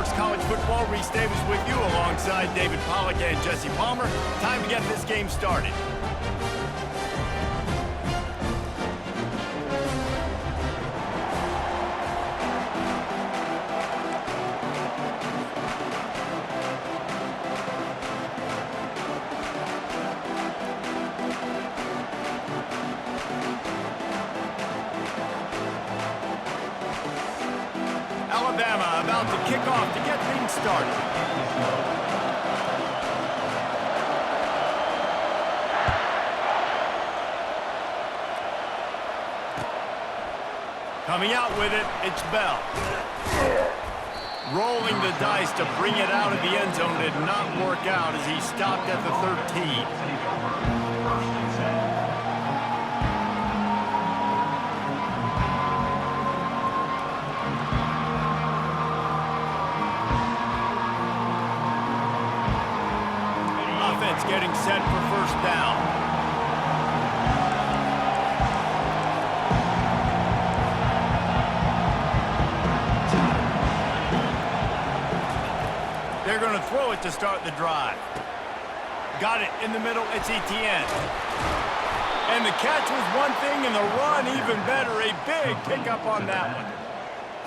Talks College Football. Reese Davis with you alongside David Pollack and Jesse Palmer. Time to get this game started. Alabama about to kick off to get things started. Coming out with it, it's Bell. Rolling the dice to bring it out of the end zone did not work out as he stopped at the 13. Getting set for first down. They're going to throw it to start the drive. Got it in the middle. It's Etienne. And the catch was one thing, and the run even better. A big pickup on that one.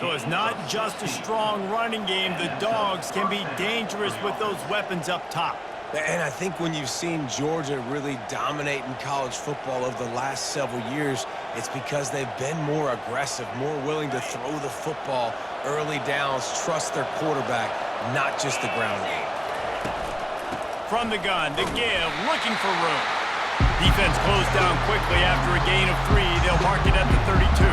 So it's not just a strong running game. The Dogs can be dangerous with those weapons up top. And I think when you've seen Georgia really dominate in college football over the last several years, it's because they've been more aggressive, more willing to throw the football early downs, trust their quarterback, not just the ground game. From the gun, the give, looking for room. Defense closed down quickly after a gain of 3. They'll mark it at the 32.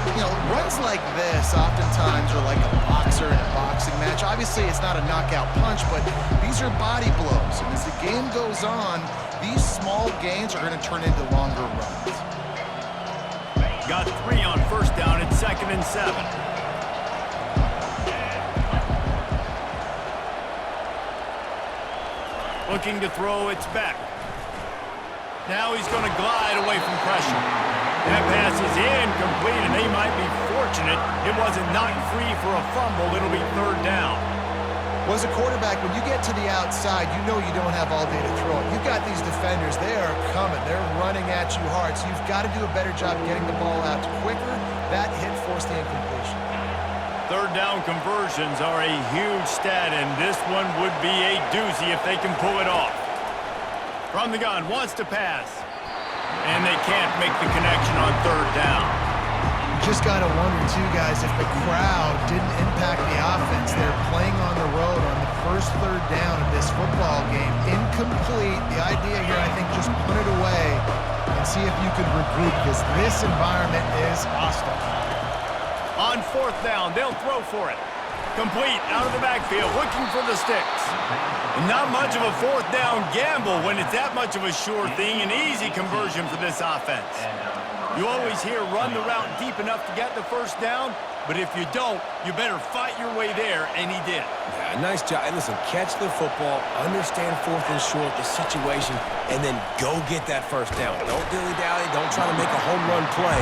You know, runs like this oftentimes are like a boxer in a boxing match. Obviously, it's not a knockout punch, but these are body blows. And as the game goes on, these small gains are going to turn into longer runs. Got 3 on first down. It's 2nd and 7. Looking to throw, it's back. Now he's going to glide away from pressure. That pass is incomplete, and they might be fortunate it wasn't knocked free for a fumble. It'll be 3rd down. Well, as a quarterback, when you get to the outside, you know you don't have all day to throw it. You've got these defenders. They are coming. They're running at you hard, so you've got to do a better job getting the ball out quicker. That hit forced the incompletion. 3rd down conversions are a huge stat, and this one would be a doozy if they can pull it off. From the gun, wants to pass. And they can't make the connection on 3rd down. You just got to wonder, too, guys, if the crowd didn't impact the offense. They're playing on the road on the first 3rd down of this football game. Incomplete. The idea here, I think, just punt it away and see if you could regroup, because this environment is hostile. On 4th down, they'll throw for it. Complete out of the backfield, looking for the sticks. Not much of a 4th down gamble when it's that much of a sure thing. An easy conversion for this offense. You always hear run the route deep enough to get the first down, but if you don't, you better fight your way there, and he did. Yeah, nice job. And listen, catch the football, understand 4th and short, the situation, and then go get that first down. Don't dilly-dally. Don't try to make a home run play.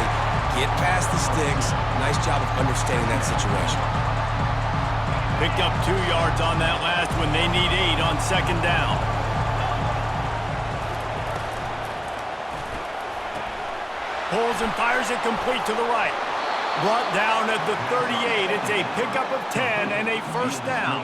Get past the sticks. Nice job of understanding that situation. Picked up 2 yards on that last one. They need 8 on 2nd down. Pulls and fires it complete to the right. Brought down at the 38. It's a pickup of 10 and a first down.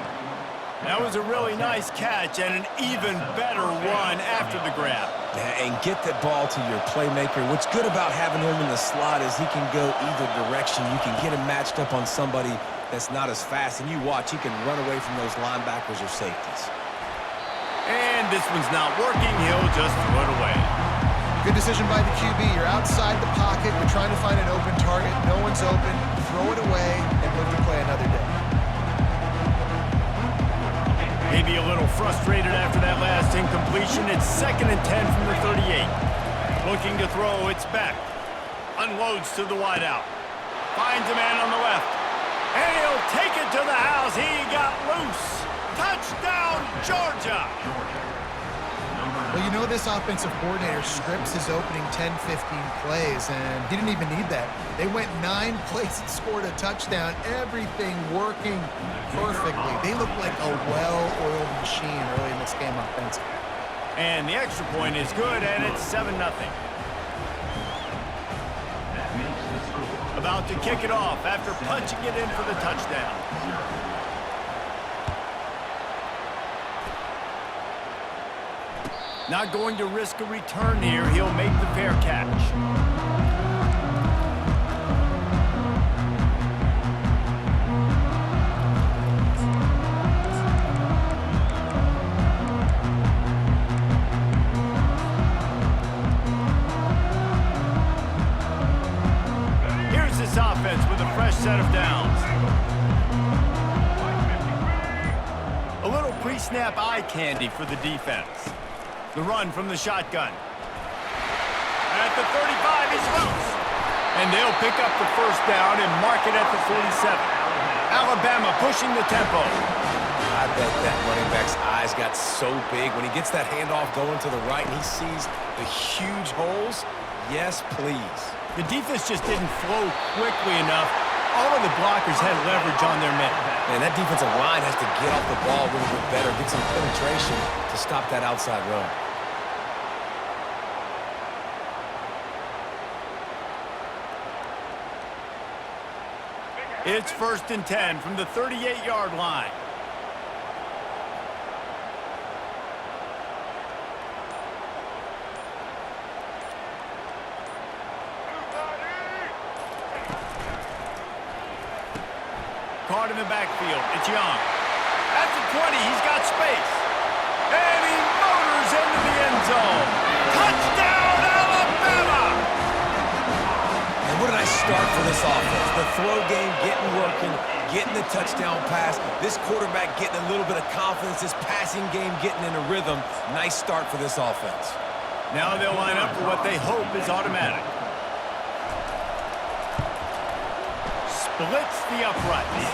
That was a really nice catch and an even better run after the grab. Yeah, and get the ball to your playmaker. What's good about having him in the slot is he can go either direction. You can get him matched up on somebody that's not as fast, and you watch, he can run away from those linebackers or safeties. And this one's not working. He'll just throw it away. Good decision by the QB. You're outside the pocket. You're trying to find an open target. No one's open. Throw it away and look to play another day. Maybe a little frustrated after that last incompletion. It's 2nd and 10 from the 38. Looking to throw, it's back. Unloads to the wideout. Finds a man on the left. And he'll take it to the house. He got loose. Touchdown, Georgia. Well, you know this offensive coordinator scripts his opening 10, 15 plays, and he didn't even need that. They went 9 plays and scored a touchdown, everything working perfectly. They look like a well-oiled machine early in this game offensively. And the extra point is good, and it's 7-0. About to kick it off after punching it in for the touchdown. Not going to risk a return here. He'll make the fair catch. Here's this offense with a fresh set of downs. A little pre-snap eye candy for the defense. The run from the shotgun. At the 35, he's loose. And they'll pick up the first down and mark it at the 47. Alabama pushing the tempo. I bet that running back's eyes got so big when he gets that handoff going to the right and he sees the huge holes. Yes, please. The defense just didn't flow quickly enough. All of the blockers had leverage on their men. Man, that defensive line has to get off the ball a little bit better, get some penetration to stop that outside run. It's 1st and 10 from the 38-yard line. Caught in the backfield. It's Young. At the 20, he's got space. And he motors into the end zone. Touchdown, Alabama! And what did I start for this offense? The throw game getting working, getting the touchdown pass. This quarterback getting a little bit of confidence. This passing game getting in a rhythm. Nice start for this offense. Now they'll line up for what they hope is automatic. Splits the uprights.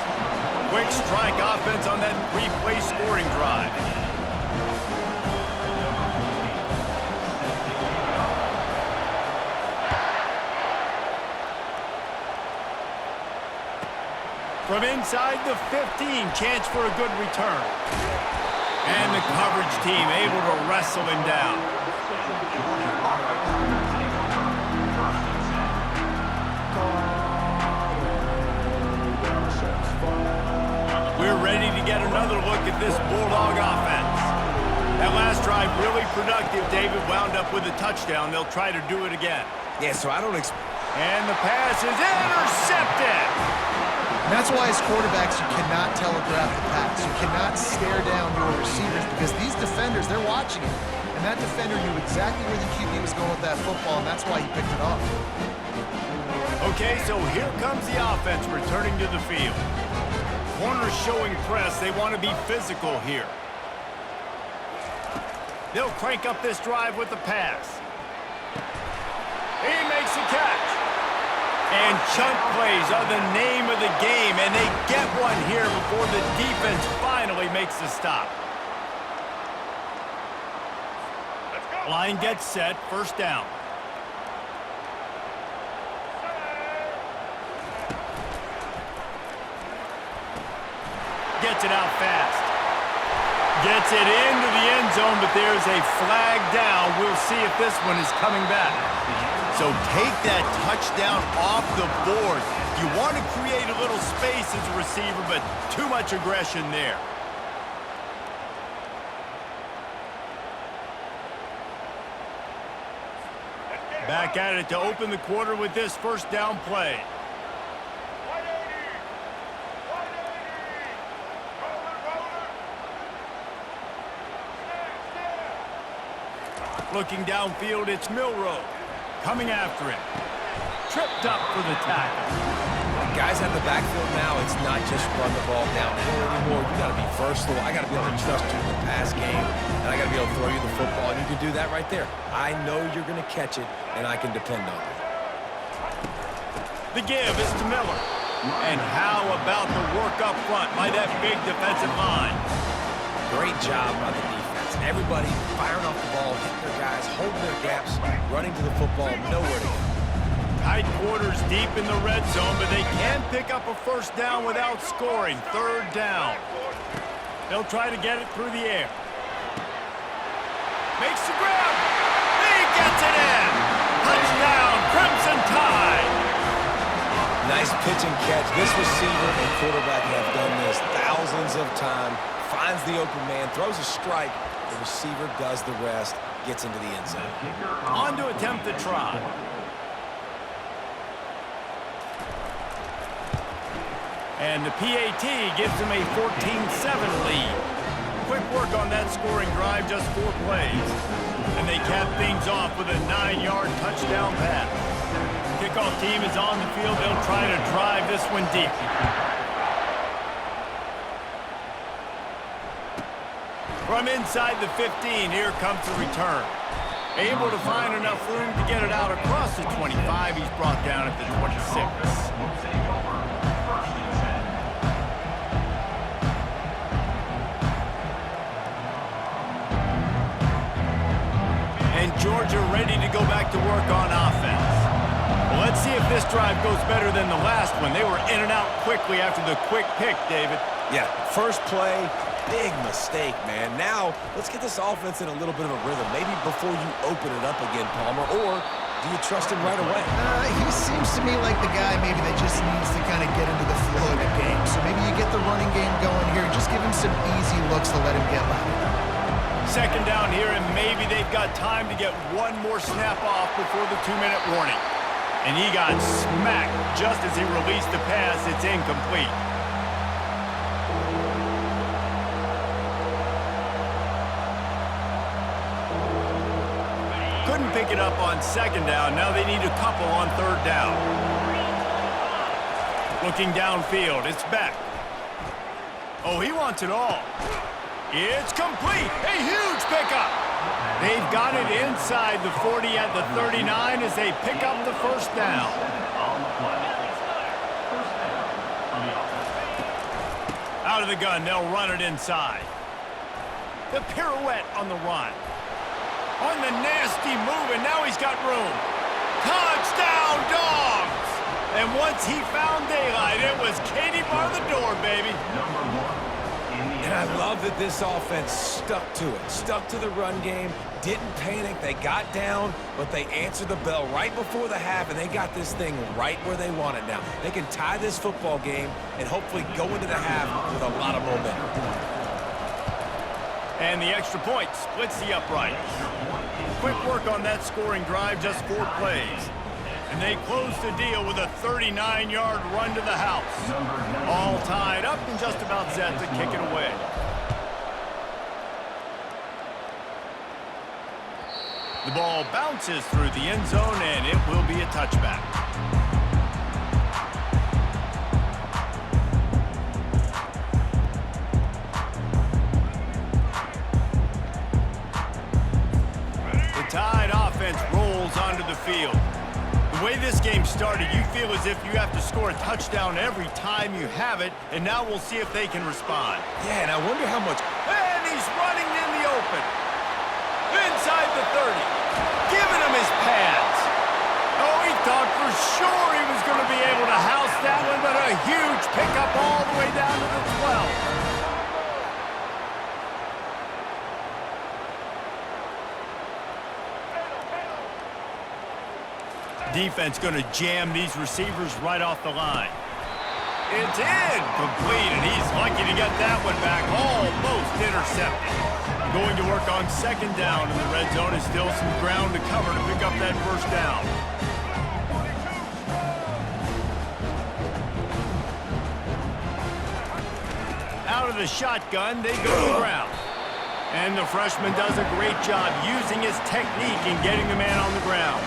Quick strike offense on that 3-play scoring drive. From inside the 15, chance for a good return. And the coverage team able to wrestle him down. We're ready to get another look at this Bulldog offense. That last drive really productive. David wound up with a touchdown. They'll try to do it again. Yeah, so I don't And the pass is intercepted. And that's why as quarterbacks, you cannot telegraph the pass. You cannot stare down your receivers because these defenders, they're watching it. And that defender knew exactly where the QB was going with that football, and that's why he picked it off. Okay, so here comes the offense returning to the field. Corners showing press. They want to be physical here. They'll crank up this drive with the pass. He makes the catch. And chunk plays are the name of the game, and they get one here before the defense finally makes the stop. Line gets set, 1st down. Gets it out fast. Gets it into the end zone, but there's a flag down. We'll see if this one is coming back. So take that touchdown off the board. You want to create a little space as a receiver, but too much aggression there. Back at it to open the quarter with this 1st down play. Looking downfield, it's Milroe. Coming after him. Tripped up for the tackle. Guys at the backfield now, it's not just run the ball downhill anymore. You got to be versatile. I got to be able to trust you in the pass game, and I got to be able to throw you the football, and you can do that right there. I know you're going to catch it, and I can depend on it. The give is to Miller. And how about the work up front by that big defensive line? Great job by the defense. Everybody firing off the ball, hitting their guys, holding their gaps, running to the football, nowhere to go. Tight quarters deep in the red zone, but they can pick up a first down without scoring. Third down. They'll try to get it through the air. Makes the grab. He gets it in. Touchdown, Crimson Tide. Nice pitch and catch. This receiver and quarterback have done this thousands of times. Finds the open man, throws a strike. The receiver does the rest, gets into the end zone. On to attempt the try. And the PAT gives them a 14-7 lead. Quick work on that scoring drive, just 4 plays. And they cap things off with a 9-yard touchdown pass. Kickoff team is on the field. They'll try to drive this one deep. From inside the 15, here comes the return. Able to find enough room to get it out across the 25. He's brought down at the 26. And Georgia ready to go back to work on offense. Well, let's see if this drive goes better than the last one. They were in and out quickly after the quick pick, David. Yeah, first play, big mistake, man. Now, let's get this offense in a little bit of a rhythm. Maybe before you open it up again, Palmer, or do you trust him right away? He seems to me like the guy maybe that just needs to kind of get into the flow of the game. So maybe you get the running game going here. Just give him some easy looks to let him get loud. Second down here, and maybe they've got time to get one more snap off before the 2-minute warning. And he got smacked just as he released the pass. It's incomplete. Couldn't pick it up on second down. Now they need a couple on third down. Looking downfield, it's Beck. Oh, he wants it all. It's complete. A huge pickup. They've got it inside the 40 at the 39 as they pick up the first down. Out of the gun, they'll run it inside. The pirouette on the run. On the nasty move, and now he's got room. Touchdown, Dogs! And once he found daylight, it was Katie bar the door, baby. And I love that this offense stuck to it, stuck to the run game, didn't panic. They got down, but they answered the bell right before the half, and they got this thing right where they want it now. They can tie this football game and hopefully go into the half with a lot of momentum. And the extra point splits the uprights. Quick work on that scoring drive, just 4 plays. And they close the deal with a 39-yard run to the house. All tied up and just about set to kick it away. The ball bounces through the end zone, and it will be a touchback. The Tide offense rolls onto the field. The way this game started, you feel as if you have to score a touchdown every time you have it, and now we'll see if they can respond. Yeah, and I wonder how much... And he's running in the open. Inside the 30. Giving him his pads. Oh, he thought for sure he was going to be able to house that one, but a huge pickup all the way down to the 12. Defense going to jam these receivers right off the line. It's incomplete, and he's lucky to get that one back. Almost intercepted. Going to work on second down in the red zone. Is still some ground to cover to pick up that first down. Out of the shotgun, they go to the ground. And the freshman does a great job using his technique in getting the man on the ground.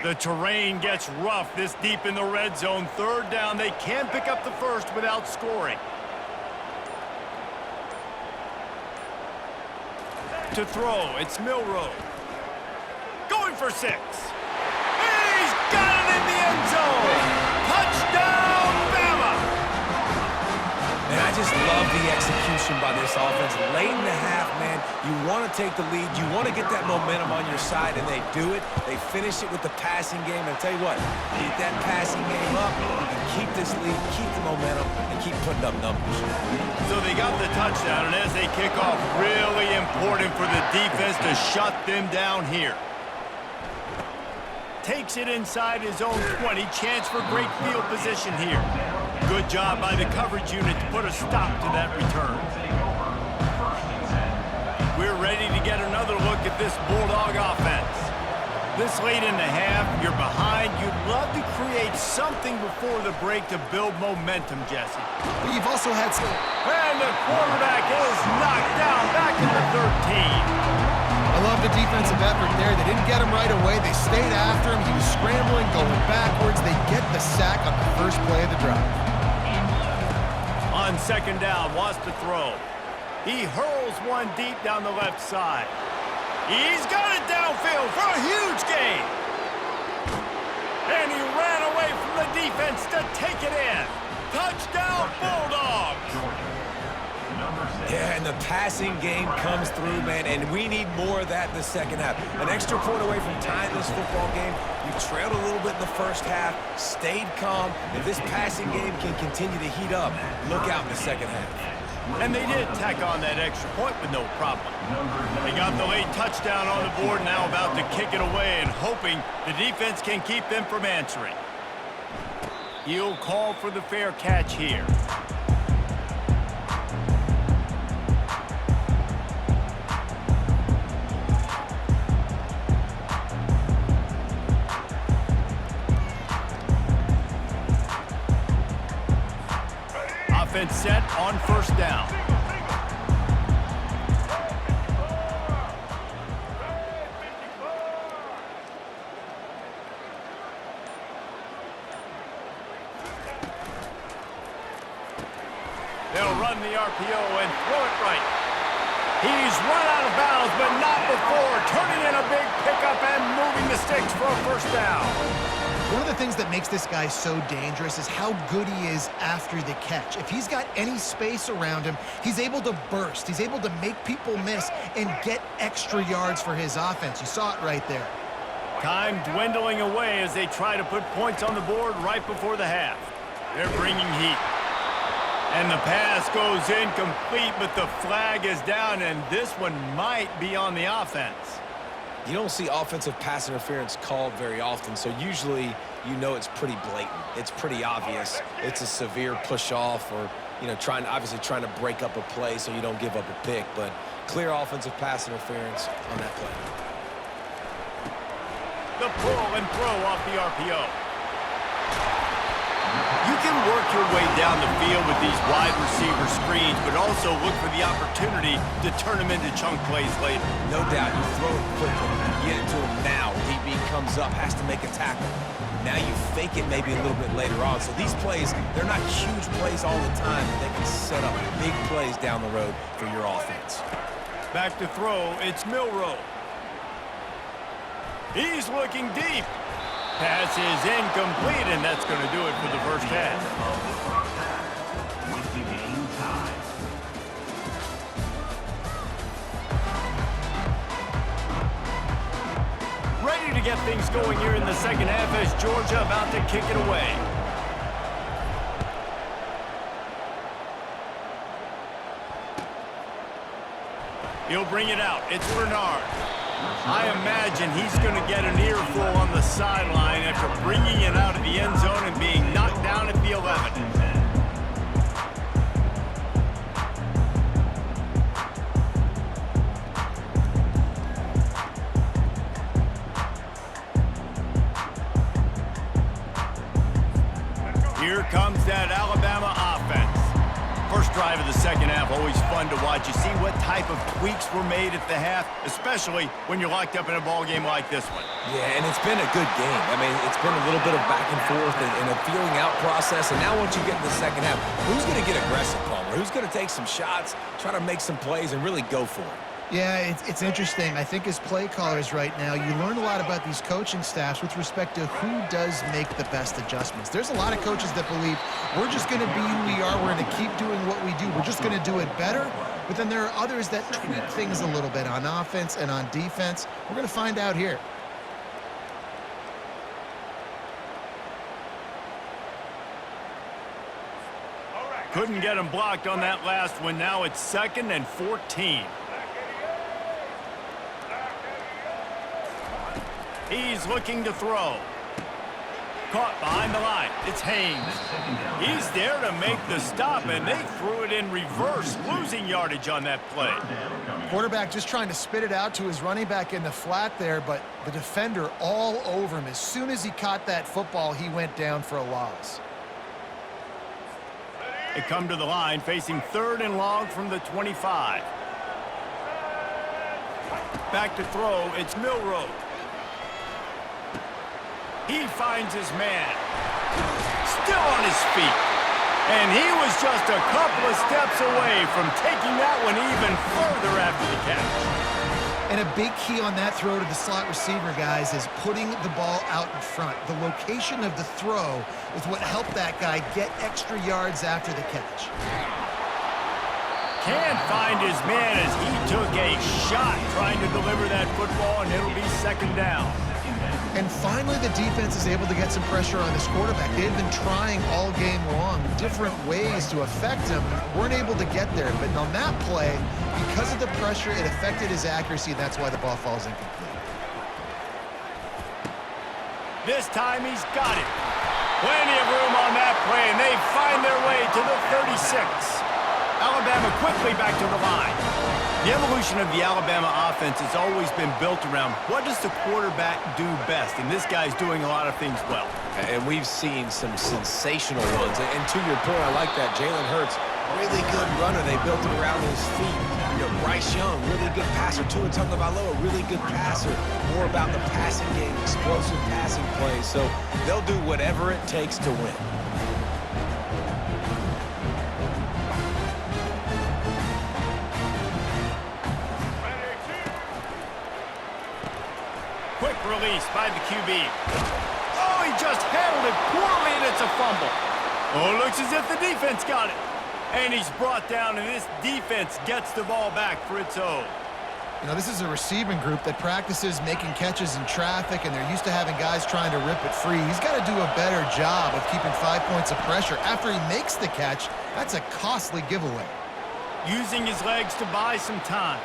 The terrain gets rough this deep in the red zone. Third down, they can pick up the first without scoring. To throw, it's Milrow. for 6. He's got it in the end zone. Touchdown, Bama! And I just love the execution by this offense. Late in the half, man, you want to take the lead. You want to get that momentum on your side, and they do it. They finish it with the passing game. And I'll tell you what, get that passing game up, you can keep this lead, keep the momentum, and keep putting up numbers. So they got the touchdown, and as they kick off, really important for the defense to shut them down here. Takes it inside his own 20. Chance for great field position here. Good job by the coverage unit to put a stop to that return. We're ready to get another look at this Bulldog offense. This late in the half, you're behind. You'd love to create something before the break to build momentum, Jesse. But you've also had some... And the quarterback is knocked down back at the 13. I love the defensive effort there. They didn't get him right away. They stayed after him. He was scrambling, going backwards. They get the sack on the first play of the drive. On second down, wants to throw. He hurls one deep down the left side. He's got it downfield for a huge gain. And he ran away from the defense to take it in. Touchdown, Bulldogs! Yeah, and the passing game comes through, man, and we need more of that in the second half. An extra point away from tying this football game. You trailed a little bit in the first half, stayed calm. If this passing game can continue to heat up, look out in the second half. And they did tack on that extra point with no problem. They got the late touchdown on the board, now about to kick it away and hoping the defense can keep them from answering. He'll call for the fair catch here. Offense set on first down. They'll run the RPO and throw it right. He's run out of bounds, but not before. Turning in a big pickup and moving the sticks for a first down. One of the things that makes this guy so dangerous is how good he is after the catch. If he's got any space around him, he's able to burst. He's able to make people miss and get extra yards for his offense. You saw it right there. Time dwindling away as they try to put points on the board right before the half. They're bringing heat. And the pass goes incomplete, but the flag is down, and this one might be on the offense. You don't see offensive pass interference called very often, so usually you know it's pretty blatant. It's pretty obvious. It's a severe push-off or, you know, obviously trying to break up a play so you don't give up a pick, but clear offensive pass interference on that play. The pull and throw off the RPO. You can work your way down the field with these wide receiver screens, but also look for the opportunity to turn them into chunk plays later. No doubt, you throw it quickly, get it to him now. DB comes up, has to make a tackle. Now you fake it maybe a little bit later on. So these plays, they're not huge plays all the time, but they can set up big plays down the road for your offense. Back to throw, it's Milroe. He's looking deep. Pass is incomplete, and that's going to do it for the first half. Ready to get things going here in the second half as Georgia about to kick it away. He'll bring it out. It's Bernard. I imagine he's going to get an earful on the sideline after bringing it out of the end zone and being knocked down at the 11. Here comes that Alabama offense. First drive of the second half, always fun to watch. You see what type of tweaks were made at the half, especially when you're locked up in a ball game like this one. Yeah, and it's been a good game. I mean, it's been a little bit of back and forth and a feeling out process. And now once you get in the second half, who's going to get aggressive, Palmer? Who's going to take some shots, try to make some plays, and really go for it? Yeah, it's interesting. I think as play callers right now, you learn a lot about these coaching staffs with respect to who does make the best adjustments. There's a lot of coaches that believe we're just going to be who we are. We're going to keep doing what we do. We're just going to do it better. But then there are others that tweak things a little bit on offense and on defense. We're going to find out here. Couldn't get him blocked on that last one. Now it's 2nd and 14. He's looking to throw. Caught behind the line. It's Haynes. He's there to make the stop, and they threw it in reverse, losing yardage on that play. Quarterback just trying to spit it out to his running back in the flat there, but the defender all over him. As soon as he caught that football, he went down for a loss. They come to the line, facing 3rd and long from the 25. Back to throw, it's Milroe. He finds his man. Still on his feet. And he was just a couple of steps away from taking that one even further after the catch. And a big key on that throw to the slot receiver, guys, is putting the ball out in front. The location of the throw is what helped that guy get extra yards after the catch. Can't find his man as he took a shot trying to deliver that football, and it'll be 2nd down. And finally, the defense is able to get some pressure on this quarterback. They had been trying all game long different ways to affect him, weren't able to get there. But on that play, because of the pressure, it affected his accuracy, and that's why the ball falls incomplete. This time he's got it. Plenty of room on that play, and they find their way to the 36. Alabama quickly back to the line. The evolution of the Alabama offense has always been built around what does the quarterback do best, and this guy's doing a lot of things well. And we've seen some sensational runs. And to your point, I like that. Jalen Hurts, really good runner. They built it around his feet. You know, Bryce Young, really good passer. Tua Tagovailoa, really good passer. More about the passing game, explosive passing plays. So they'll do whatever it takes to win. Quick release by the QB. Oh, he just handled it poorly, and it's a fumble. Oh, it looks as if the defense got it. And he's brought down, and this defense gets the ball back for its own. You know, this is a receiving group that practices making catches in traffic, and they're used to having guys trying to rip it free. He's got to do a better job of keeping 5 points of pressure. After he makes the catch, that's a costly giveaway. Using his legs to buy some time.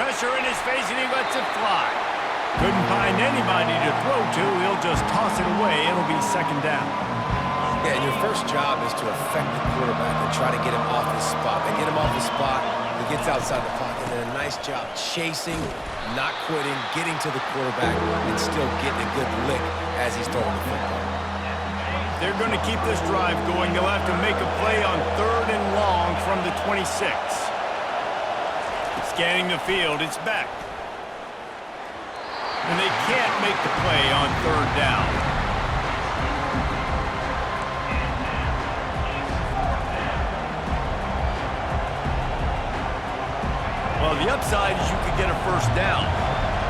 Pressure in his face, and he lets it fly. Couldn't find anybody to throw to. He'll just toss it away. It'll be 2nd down. Yeah, and your first job is to affect the quarterback and try to get him off his spot. They get him off his spot, he gets outside the pocket, and a nice job chasing, not quitting, getting to the quarterback, and still getting a good lick as he's throwing the football. They're going to keep this drive going. They'll have to make a play on 3rd and long from the 26. Scanning the field, it's back. And they can't make the play on 3rd down. Well, the upside is you could get a 1st down.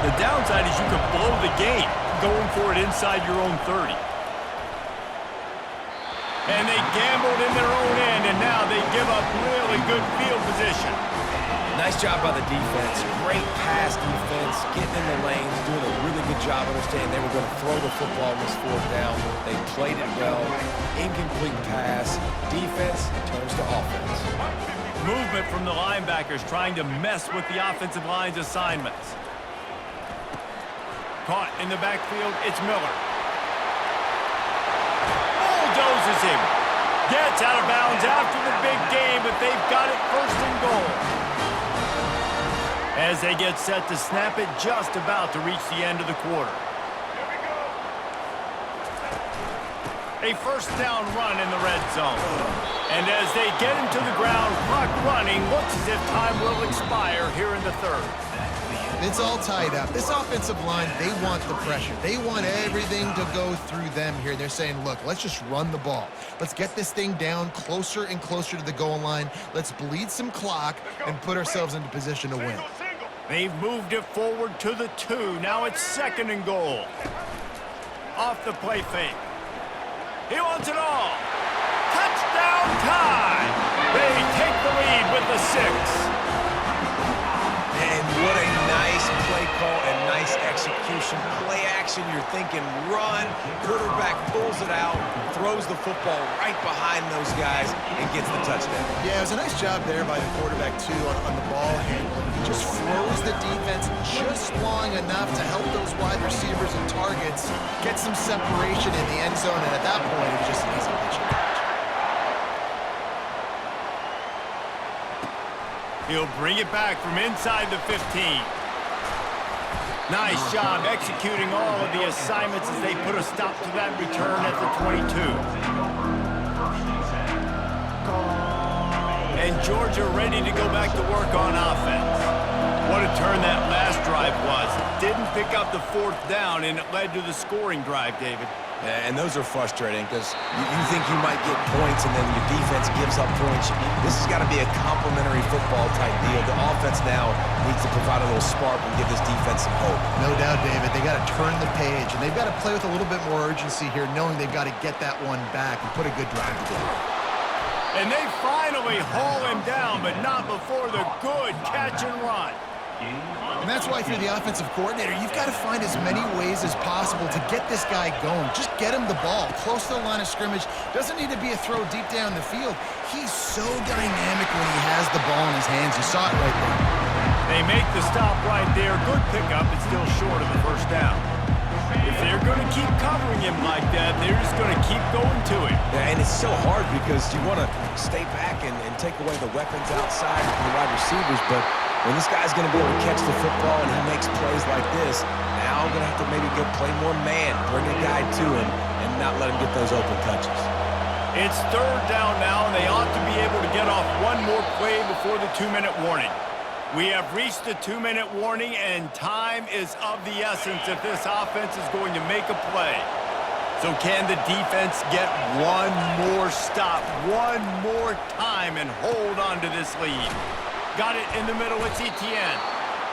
The downside is you could blow the game going for it inside your own 30. And they gambled in their own end, and now they give up really good field position. Nice job by the defense. Great pass defense, getting in the lanes, doing a really good job understanding they were going to throw the football on this 4th down. They played it well. Incomplete pass. Defense turns to offense. Movement from the linebackers trying to mess with the offensive line's assignments. Caught in the backfield, it's Miller. Bulldozes him. Gets out of bounds after the big game, but they've got it 1st and goal. As they get set to snap it, just about to reach the end of the quarter. A 1st down run in the red zone. And as they get him to the ground, clock running, looks as if time will expire here in the 3rd. It's all tied up. This offensive line, they want the pressure. They want everything to go through them here. They're saying, look, let's just run the ball. Let's get this thing down closer and closer to the goal line. Let's bleed some clock and put ourselves into position to win. They've moved it forward to the 2. Now it's 2nd and goal. Off the play fake. He wants it all. Touchdown time. They take the lead with the 6. And what a nice play call and nice execution. Play action, you're thinking run. Quarterback pulls it out, throws the football right behind those guys, and gets the touchdown. Yeah, it was a nice job there by the quarterback, too, on the ball handling. He just froze the defense just long enough to help those wide receivers and targets get some separation in the end zone, and at that point, it was just an easy pitch. He'll bring it back from inside the 15. Nice job executing all of the assignments as they put a stop to that return at the 22. And Georgia ready to go back to work on offense. What a turn that last drive was. Didn't pick up the 4th down, and it led to the scoring drive, David. And those are frustrating because you think you might get points and then your defense gives up points. This has got to be a complementary football type deal. The offense now needs to provide a little spark and give this defense some hope. No doubt, David. They got to turn the page, and they've got to play with a little bit more urgency here, knowing they've got to get that one back and put a good drive together. And they finally haul him down, but not before the good catch and run. And that's why, if you're the offensive coordinator, you've got to find as many ways as possible to get this guy going. Just get him the ball close to the line of scrimmage. Doesn't need to be a throw deep down the field. He's so dynamic when he has the ball in his hands. You saw it right there. They make the stop right there. Good pickup. It's still short of the 1st down. If they're going to keep covering him like that, they're just going to keep going to him. Yeah, and it's so hard because you want to stay back and take away the weapons outside from the wide receivers, but when this guy's going to be able to catch the football and he makes plays like this, now I'm going to have to maybe go play more man, bring a guy to him, and not let him get those open touches. It's 3rd down now, and they ought to be able to get off one more play before the 2-minute warning. We have reached the 2-minute warning, and time is of the essence if this offense is going to make a play. So can the defense get one more stop, one more time, and hold on to this lead? Got it in the middle with Etienne.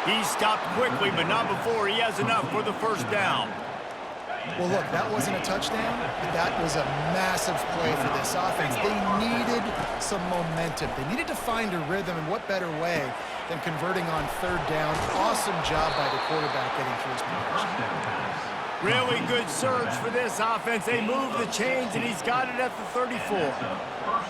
He stopped quickly, but not before he has enough for the 1st down. Well, look, that wasn't a touchdown, but that was a massive play for this offense. They needed some momentum. They needed to find a rhythm, and what better way than converting on 3rd down. Awesome job by the quarterback getting through his progression. Really good surge for this offense. They move the chains, and he's got it at the 34.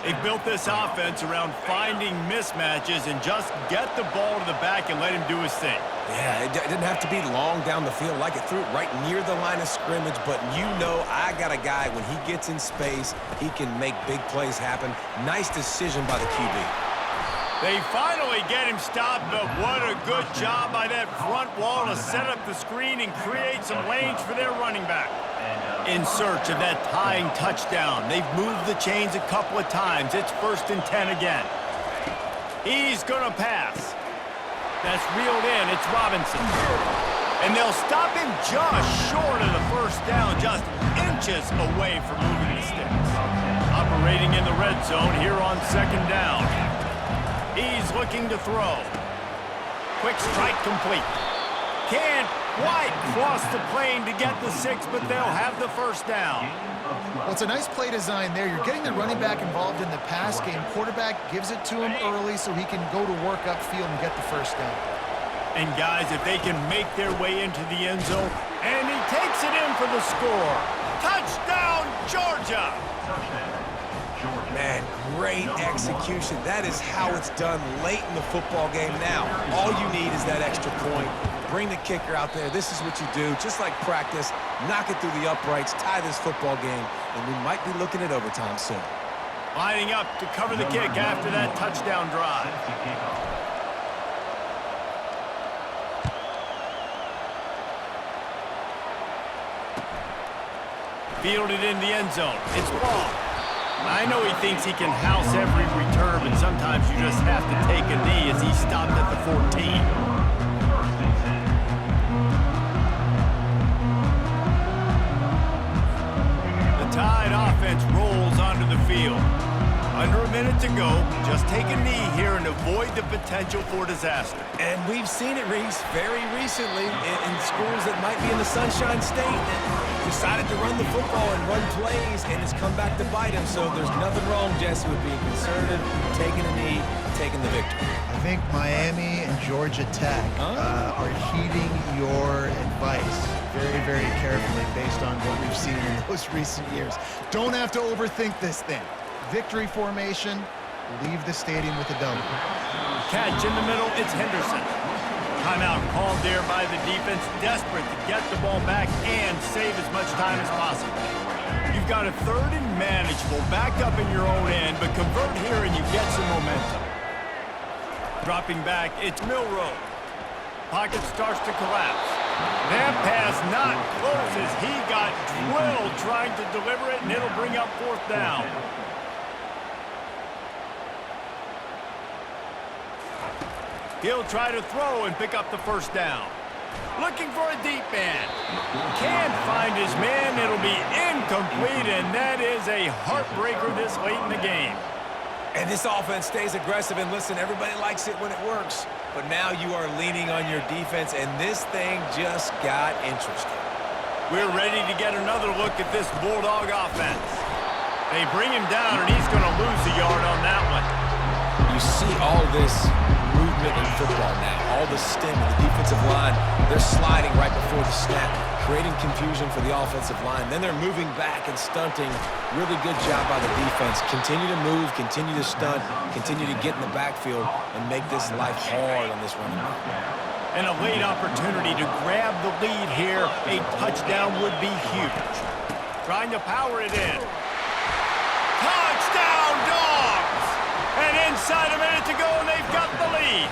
They built this offense around finding mismatches and just get the ball to the back and let him do his thing. Yeah, it didn't have to be long down the field. Like it threw it right near the line of scrimmage, but you know I got a guy, when he gets in space, he can make big plays happen. Nice decision by the QB. They finally get him stopped, but what a good job by that front wall to set up the screen and create some lanes for their running back. In search of that tying touchdown. They've moved the chains a couple of times. It's 1st and 10 again. He's going to pass. That's reeled in. It's Robinson. And they'll stop him just short of the 1st down, just inches away from moving the sticks. Operating in the red zone here on 2nd down. He's looking to throw. Quick strike complete. Can't quite cross the plane to get the 6, but they'll have the 1st down. Well, it's a nice play design there. You're getting the running back involved in the pass game. Quarterback gives it to him early so he can go to work upfield and get the 1st down. And guys, if they can make their way into the end zone, and he takes it in for the score. Touchdown, Georgia! Man, great execution. That is how it's done late in the football game now. All you need is that extra point. Bring the kicker out there. This is what you do. Just like practice, knock it through the uprights, tie this football game, and we might be looking at overtime soon. Lining up to cover the kick after that touchdown drive. Fielded in the end zone. It's ball. I know he thinks he can house every return, but sometimes you just have to take a knee as he stopped at the 14. The Tide offense rolls onto the field. Under a minute to go. Just take a knee here and avoid the potential for disaster. And we've seen it, Reese, very recently in schools that might be in the Sunshine State that decided to run the football and run plays, and it's come back to bite them. So there's nothing wrong, Jesse, with being conservative, taking a knee, taking the victory. I think Miami and Georgia Tech are heeding your advice very, very carefully based on what we've seen in those recent years. Don't have to overthink this thing. Victory formation, leave the stadium with a W. Catch in the middle, it's Henderson. Timeout called there by the defense, desperate to get the ball back and save as much time as possible. You've got a 3rd and manageable, back up in your own end, but convert here and you get some momentum. Dropping back, it's Milroe. Pocket starts to collapse. That pass not close as he got drilled trying to deliver it, and it'll bring up 4th down. He'll try to throw and pick up the 1st down. Looking for a deep man. Can't find his man. It'll be incomplete, and that is a heartbreaker this late in the game. And this offense stays aggressive, and listen, everybody likes it when it works. But now you are leaning on your defense, and this thing just got interesting. We're ready to get another look at this Bulldog offense. They bring him down, and he's going to lose a yard on that one. You see all this movement in football now, all the stem of the defensive line. They're sliding right before the snap, creating confusion for the offensive line. Then they're moving back and stunting. Really good job by the defense. Continue to move, continue to stunt, continue to get in the backfield and make this life hard on this running back. And a late opportunity to grab the lead here. A touchdown would be huge. Trying to power it in. Touchdown, Dogs! And inside a minute to go, and they've got the lead.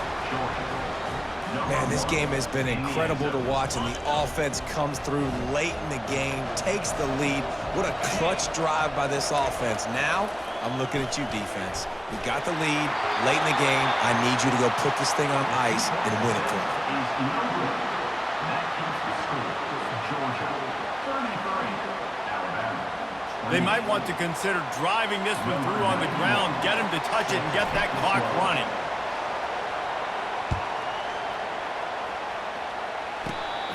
Man, this game has been incredible to watch, and the offense comes through late in the game, takes the lead. What a clutch drive by this offense. Now, I'm looking at you, defense. We got the lead late in the game. I need you to go put this thing on ice and win it for me. They might want to consider driving this one through on the ground, get him to touch it, and get that clock running.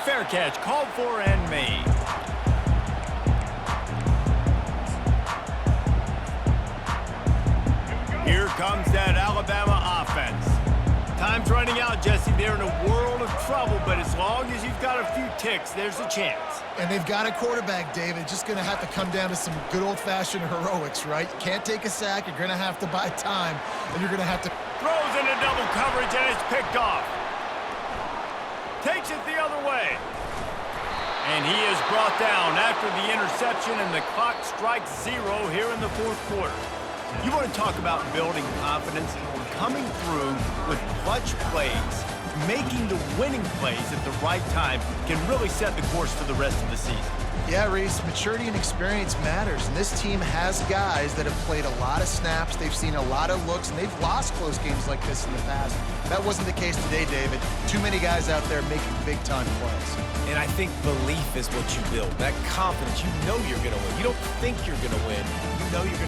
Fair catch, called for and made. Here comes that Alabama offense. Time's running out, Jesse. They're in a world of trouble, but as long as you've got a few ticks, there's a chance. And they've got a quarterback, David. Just going to have to come down to some good old-fashioned heroics, right? You can't take a sack. You're going to have to buy time, and you're going to have to... Throws into double coverage, and it's picked off. Takes it the other way. And he is brought down after the interception, and the clock strikes 0 here in the 4th quarter. You want to talk about building confidence? Coming through with clutch plays, making the winning plays at the right time can really set the course for the rest of the season. Yeah, Reese, maturity and experience matters, and this team has guys that have played a lot of snaps, they've seen a lot of looks, and they've lost close games like this in the past. That wasn't the case today, David. Too many guys out there making big-time plays. And I think belief is what you build. That confidence, you know you're going to win. You don't think you're going to win. You know you're going to